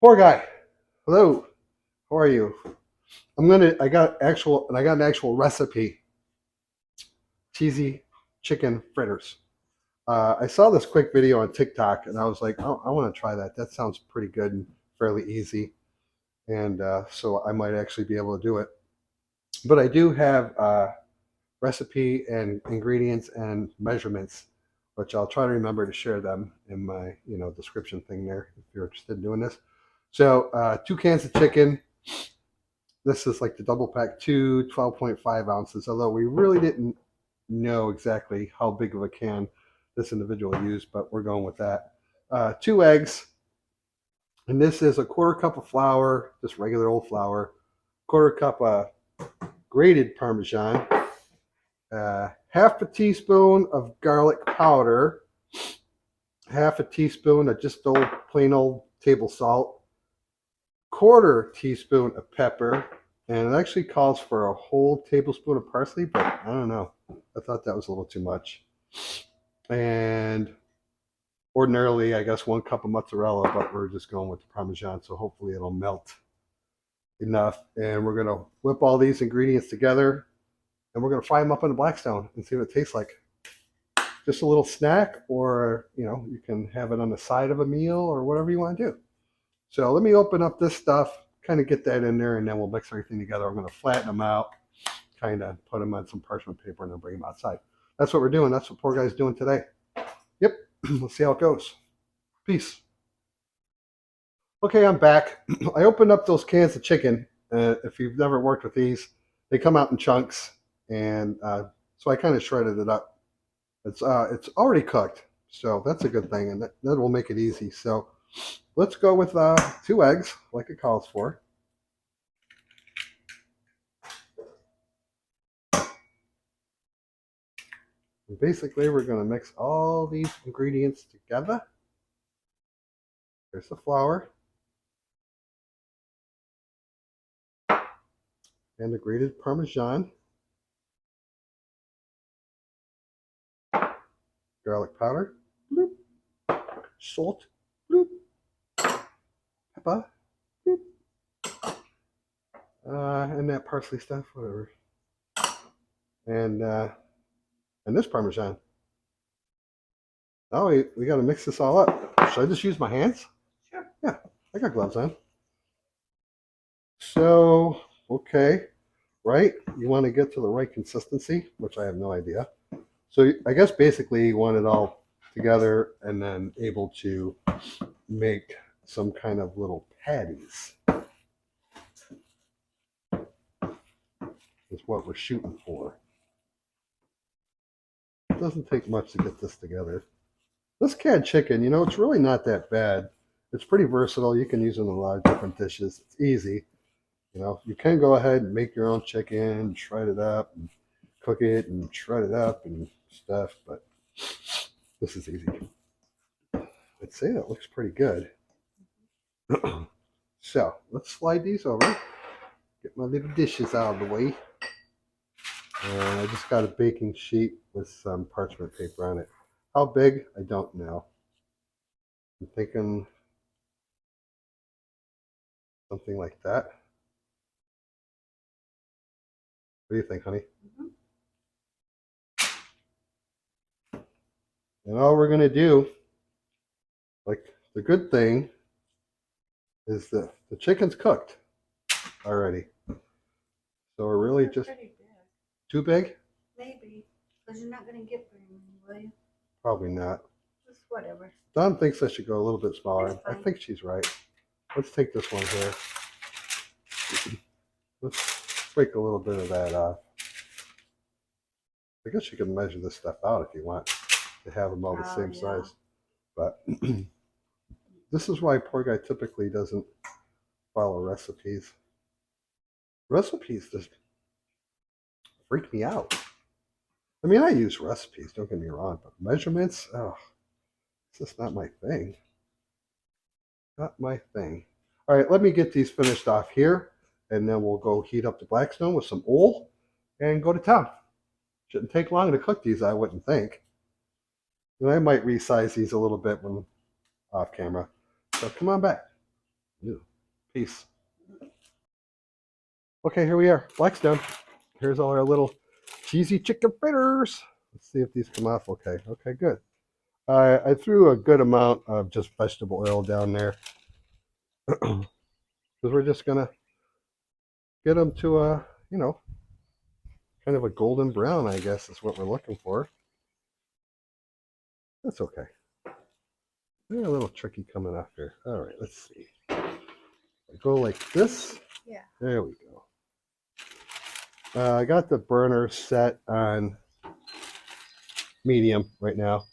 Poor guy. Hello. How are you? I got an actual recipe. Cheesy chicken fritters. I saw this quick video on TikTok and I was like, oh, I want to try that. That sounds pretty good and fairly easy. And so I might actually be able to do it. But I do have recipe and ingredients and measurements, which I'll try to remember to share them in my description thing there if you're interested in doing this. So 2 cans of chicken. This is like the double pack, 12.5 ounces, although we really didn't know exactly how big of a can this individual used, but we're going with that. 2 eggs, and this is a quarter cup of flour, just regular old flour, quarter cup of grated Parmesan, half a teaspoon of garlic powder, half a teaspoon of just plain old table salt, quarter teaspoon of pepper, and it actually calls for a whole tablespoon of parsley, but I don't know. I thought that was a little too much. And ordinarily, I guess 1 cup of mozzarella, but we're just going with the Parmesan, so hopefully it'll melt enough. And we're going to whip all these ingredients together, and we're going to fry them up in the Blackstone and see what it tastes like. Just a little snack, or, you can have it on the side of a meal or whatever you want to do. So let me open up this stuff, kind of get that in there, and then we'll mix everything together. I'm going to flatten them out, kind of put them on some parchment paper, and then bring them outside. That's what we're doing. That's what PoorGuy's doing today. Yep. Let's see how it goes. Peace. Okay, I'm back. I opened up those cans of chicken. If you've never worked with these, they come out in chunks, and so I kind of shredded it up. It's already cooked, so that's a good thing, and that will make it easy. So let's go with 2 eggs, like it calls for. And basically, we're going to mix all these ingredients together. There's the flour and the grated Parmesan, garlic powder, bloop, salt, bloop, pepper, bloop, and that parsley stuff, whatever, and this Parmesan. Now we got to mix this all up. Should I just use my hands? Sure. Yeah, I got gloves on. So, okay, right? You want to get to the right consistency, which I have no idea. So I guess basically you want it all together and then able to make some kind of little patties. Is what we're shooting for. It doesn't take much to get this together. This canned chicken, it's really not that bad. It's pretty versatile. You can use it in a lot of different dishes. It's easy. You can go ahead and make your own chicken, shred it up, and cook it, and shred it up and stuff, but this is easy. I'd say that looks pretty good. So let's slide these over. Get my little dishes out of the way. And I just got a baking sheet with some parchment paper on it. How big? I don't know. I'm thinking something like that. What do you think, honey? And all we're going to do, like the good thing, is the chicken's cooked already. So we're really just too big? Maybe, because you're not going to get very many, will you? Probably not. Just whatever. Dawn thinks I should go a little bit smaller. I think she's right. Let's take this one here. Let's break a little bit of that off. I guess you can measure this stuff out if you want to have them all the same size. But this is why PoorGuy typically doesn't follow recipes. Recipes just freak me out. I mean, I use recipes, don't get me wrong, but measurements, it's just not my thing. Not my thing. All right, let me get these finished off here, and then we'll go heat up the Blackstone with some oil and go to town. Shouldn't take long to cook these, I wouldn't think. And I might resize these a little bit when off camera. So come on back. Ew. Peace. Okay, here we are. Blackstone. Here's all our little cheesy chicken fritters. Let's see if these come off okay. Okay, good. I threw a good amount of just vegetable oil down there because we're just gonna get them to a, kind of a golden brown, I guess is what we're looking for. That's okay. They're a little tricky coming off here. All right, let's see. I go like this. Yeah. There we go. I got the burner set on medium right now.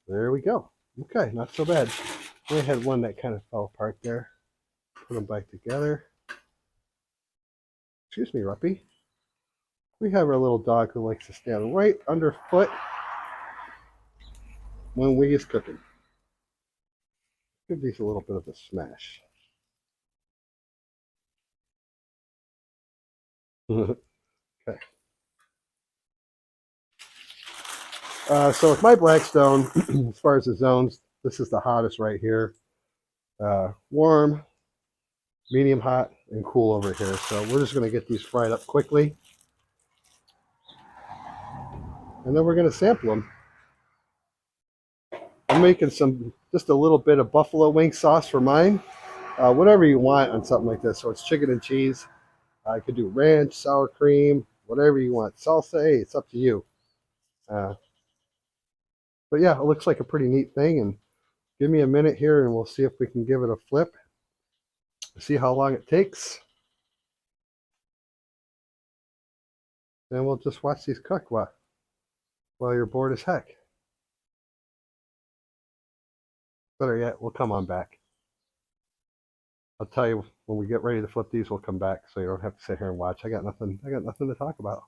There we go. Okay, not so bad. I had one that kind of fell apart there. Put them back together. Excuse me, Ruppy. We have our little dog who likes to stand right underfoot when we is cooking. Give these a little bit of a smash. Okay. So with my Blackstone, as far as the zones, this is the hottest right here. Warm, medium hot, and cool over here. So we're just going to get these fried up quickly. And then we're going to sample them. I'm making just a little bit of buffalo wing sauce for mine. Whatever you want on something like this. So it's chicken and cheese. I could do ranch, sour cream, whatever you want. Salsa, hey, it's up to you. But yeah, it looks like a pretty neat thing. And give me a minute here and we'll see if we can give it a flip. See how long it takes. And we'll just watch these cook while you're bored as heck. Better yet, we'll come on back. I'll tell you when we get ready to flip these, we'll come back so you don't have to sit here and watch. I got nothing to talk about.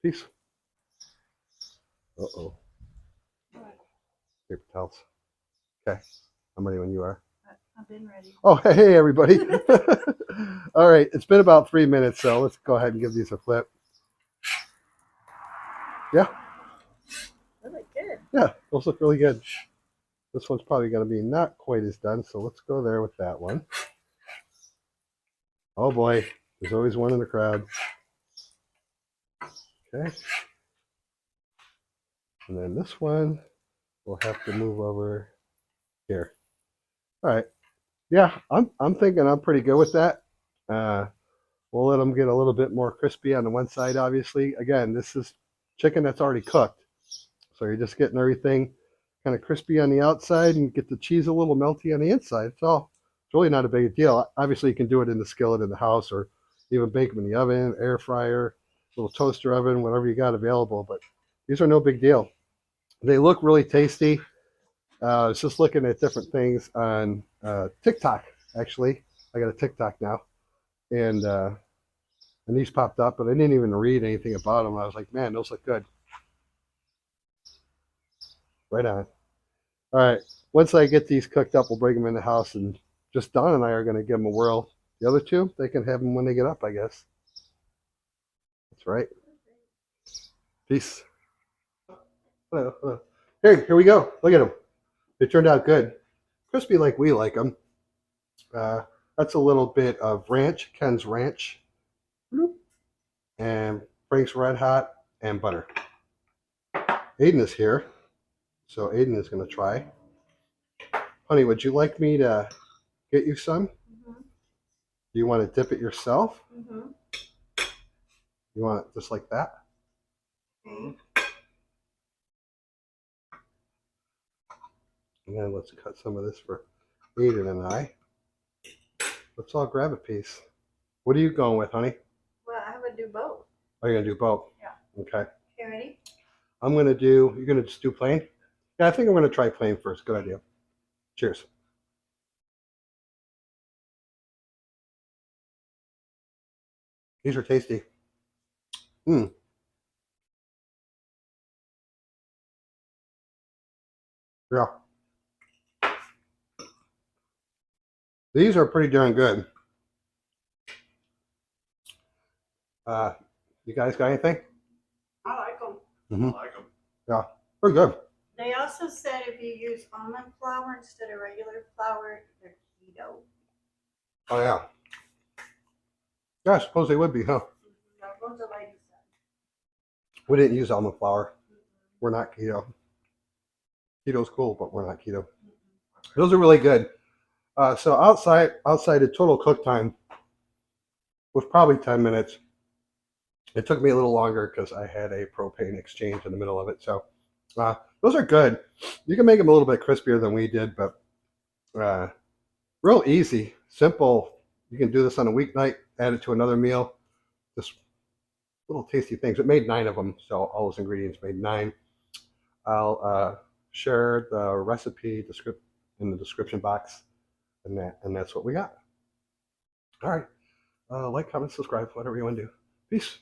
Peace. Uh-oh. Paper towels. Okay. I'm ready when you are. I've been ready. Oh, hey, everybody. All right. It's been about 3 minutes, so let's go ahead and give these a flip. Yeah. They look good. Yeah, those look really good. This one's probably going to be not quite as done, so let's go there with that one. Oh, boy. There's always one in the crowd. Okay. And then this one, we'll have to move over here. All right. Yeah, I'm thinking I'm pretty good with that. We'll let them get a little bit more crispy on the one side, obviously. Again, this is chicken that's already cooked. So you're just getting everything kind of crispy on the outside and get the cheese a little melty on the inside. It's really not a big deal. Obviously, you can do it in the skillet in the house or even bake them in the oven, air fryer, little toaster oven, whatever you got available. But these are no big deal. They look really tasty. I was just looking at different things on TikTok, actually. I got a TikTok now. And these popped up, but I didn't even read anything about them. I was like, man, those look good. Right on. All right. Once I get these cooked up, we'll bring them in the house, and just Don and I are going to give them a whirl. The other two, they can have them when they get up, I guess. That's right. Peace. Hello, hello. Here we go. Look at them. They turned out good. Crispy like we like them. That's a little bit of ranch, Ken's Ranch, and Frank's Red Hot, and butter. Aiden is here, so Aiden is going to try. Honey, would you like me to get you some? Mm-hmm. Do you want to dip it yourself? Mm-hmm. You want it just like that? Okay. And then let's cut some of this for Aiden and I. Let's all grab a piece. What are you going with, honey? Well, I would do both. Are you going to do both? Yeah. Okay. Okay, ready? You're going to just do plain? Yeah, I think I'm going to try plain first. Good idea. Cheers. These are tasty. Mmm. Yeah. These are pretty darn good. You guys got anything? I like them. Mm-hmm. I like them. Yeah, pretty good. They also said if you use almond flour instead of regular flour, they're keto. Oh yeah. Yeah, I suppose they would be, huh? That was the lady said. We didn't use almond flour. We're not keto. Keto's cool, but we're not keto. Those are really good. So outside the total cook time was probably 10 minutes. It took me a little longer because I had a propane exchange in the middle of it. So those are good. You can make them a little bit crispier than we did, but uh, real easy, simple. You can do this on a weeknight, add it to another meal. Just little tasty things. It made 9 of them, so all those ingredients made 9. I'll share the recipe in the description box, and that's what we got. All right. Like, comment, subscribe, whatever you want to do. Peace.